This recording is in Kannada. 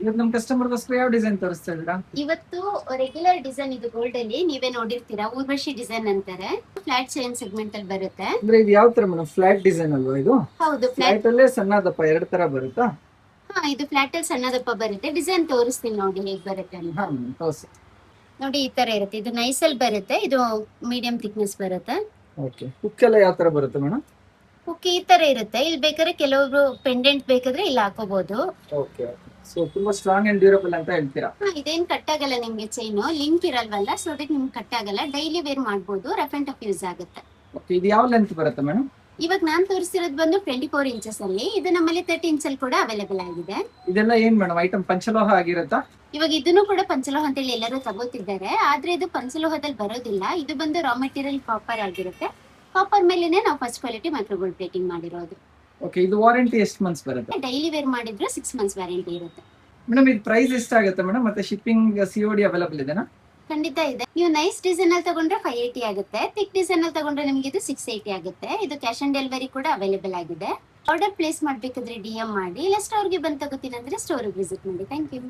ಇವತ್ತು ನಮ್ ಕಸ್ಟಮರ್ಗೋಸ್ಕರ ಯಾವ ಡಿಸೈನ್ ತೋರಿಸ್ತಾ ಇದ್ದೀರಾ? ಇವತ್ತು ರೆಗ್ಯುಲರ್ ಡಿಸೈನ್ ಇದು ಗೋಲ್ಡ್ ಅಲ್ಲಿ ನೀವೇ ನೋಡಿರ್ತೀರಾ, ಊರ್ವಶಿ ಡಿಸೈನ್ ಅಂತಾರೆ. ಫ್ಲಾಟ್ ಚೈನ್ ಸೆಗ್ಮೆಂಟ್ ಅಲ್ಲಿ ಬರುತ್ತೆ. ಅಂದ್ರೆ ಇದು ಯಾವ ತರ ಮೇಡಮ್, ಫ್ಲಾಟ್ ಡಿಸೈನ್ ಅಲ್ವಾ ಇದು? ಹೌದು, ಫ್ಲಾಟ್ ಅಲ್ಲೇ ಸಣ್ಣದಪ್ಪ ಎರಡು ತರ ಬರುತ್ತಾ? ಹಾ, ಇದು ಫ್ಲಾಟ್ ಅಲ್ಲಿ ಸಣ್ಣದಪ್ಪ ಬರುತ್ತೆ. ಡಿಸೈನ್ ತೋರಿಸ್ತೀನಿ ನೋಡಿ ಹೇಗ್ ಬರುತ್ತೆ ಅಂತ. ಹಾ ತೋರಿಸಿ. ನೋಡಿ ಈ ತರ ಇರುತ್ತೆ. ಇದು ನೈಸ್ ಅಲ್ಲಿ ಬರುತ್ತೆ, ಇದು ಮೀಡಿಯಂ ಥಿಕ್ನೆಸ್ ಬರುತ್ತೆ. ಓಕೆ, ಹುಕ್ ಎಲ್ಲ ಯಾವ ತರ ಬರುತ್ತೆ ಮೇಡಮ್? ಹುಕ್ ಈ ತರ ಇರುತ್ತೆ. ಇಲ್ಲಿ ಬೇಕಾದ್ರೆ ಕೆಲವೊಬ್ರು ಪೆಂಡೆಂಟ್ ಬೇಕಾದ್ರೆ ಇಲ್ಲಿ ಹಾಕೋಬಹುದು. ಓಕೆ, ಸೊ ತುಂಬಾ ಸ್ಟ್ರಾಂಗ್ ಅಂಡ್ ಡ್ಯೂರಬಲ್ ಅಂತ ಹೇಳ್ತೀರಾ? ಹಾ, ಇದೇನ್ ಕಟ್ ಆಗಲ್ಲ ನಿಮ್ಗೆ. ಚೈನ್ ಲಿಂಕ್ ಇರಲ್ವಲ್ಲ, ಸೊ ಅದಕ್ಕೆ ನಿಮ್ಗೆ ಕಟ್ ಆಗಲ್ಲ. ಡೈಲಿ ವೇರ್ ಮಾಡ್ಬೋದು, ರಫ್ ಅಂಡ್ ಟಫ್ ಯೂಸ್ ಆಗುತ್ತೆ. ಓಕೆ, ಇದು ಯಾವ ಲೆಂತ್ ಬರುತ್ತೆ ಮೇಡಮ್? ಇವಾಗ ನಾನ್ ತೋರಿಸ್ತಿರೋದು ಬಂದು 24 ಇಂಚಸ್ ಅಲ್ಲಿ. ಇದು ನಮ್ಮಲ್ಲಿ 30 ಇಂಚ್ ಅಲ್ಲಿ ಕೂಡ ಅವೈಲೇಬಲ್ ಆಗಿದೆ. ಇದೆಲ್ಲ ಏನ್ ಮೇಡಮ್ ಐಟಮ್ ಪಂಚಲೋಹ ಆಗಿರುತ್ತಾ? ಇವಾಗ ಇದನ್ನು ಕೂಡ ಪಂಚಲೋಹ ಅಂತ ಹೇಳಿ ಎಲ್ಲರೂ ತಗೋತಿದ್ದಾರೆ, ಆದ್ರೆ ಇದು ಪಂಚಲೋಹದಲ್ಲಿ ಬರೋದಿಲ್ಲ. ಇದು ಬಂದು ರಾ ಮೆಟೀರಿಯಲ್ ಕಾಪರ್ ಆಗಿರುತ್ತೆ. ಕಾಪರ್ ಮೇಲೆನೆ ನಾವು first quality micro gold plating ಮಾಡಿರೋದು. ಓಕೆ, ಇದು ವಾರಂಟಿ ಎಷ್ಟು ಮಂತ್ಸ್ ಬರುತ್ತೆ? ಡೈಲಿ ವೇರ್ ಮಾಡಿದ್ರೆ 6 ಮಂತ್ಸ್ ವ್ಯಾರಂಟಿ ಇರುತ್ತೆ. ಮೇಡಮ್ ಇದು ಪ್ರೈಸ್ ಎಷ್ಟಾಗುತ್ತೆ ಮೇಡಮ್? ಮತ್ತೆ ಶಿಪ್ಪಿಂಗ್ COD ಅವೈಲೇಬಲ್ ಇದೆನಾ? ಖಂಡಿತ ಇದೆ. ನೀವು ನೈಸ್ ಡಿಸೈನ್ ಅಲ್ಲಿ ತಗೊಂಡ್ರೆ 580 ಆಗುತ್ತೆ. ಥಿಕ್ ಡಿಸೈನ್ ಅಲ್ಲಿ ತಗೊಂಡ್ರೆ ನಿಮ್ಗೆ ಇದು 680 ಆಗುತ್ತೆ. ಇದು ಕ್ಯಾಶ್ ಆನ್ ಡೆಲಿವರಿ ಕೂಡ ಅವೈಲೇಬಲ್ ಆಗಿದೆ. ಆರ್ಡರ್ ಪ್ಲೇಸ್ ಮಾಡ್ಬೇಕಾದ್ರೆ DM ಮಾಡಿ, ಇಲ್ಲ ಸ್ಟೋರ್ಗೆ ಬಂದು ತಗೋತೀನಿ ಅಂದ್ರೆ ಸ್ಟೋರ್ಗೆ ವಿಸಿಟ್ ಮಾಡಿ. Thank you.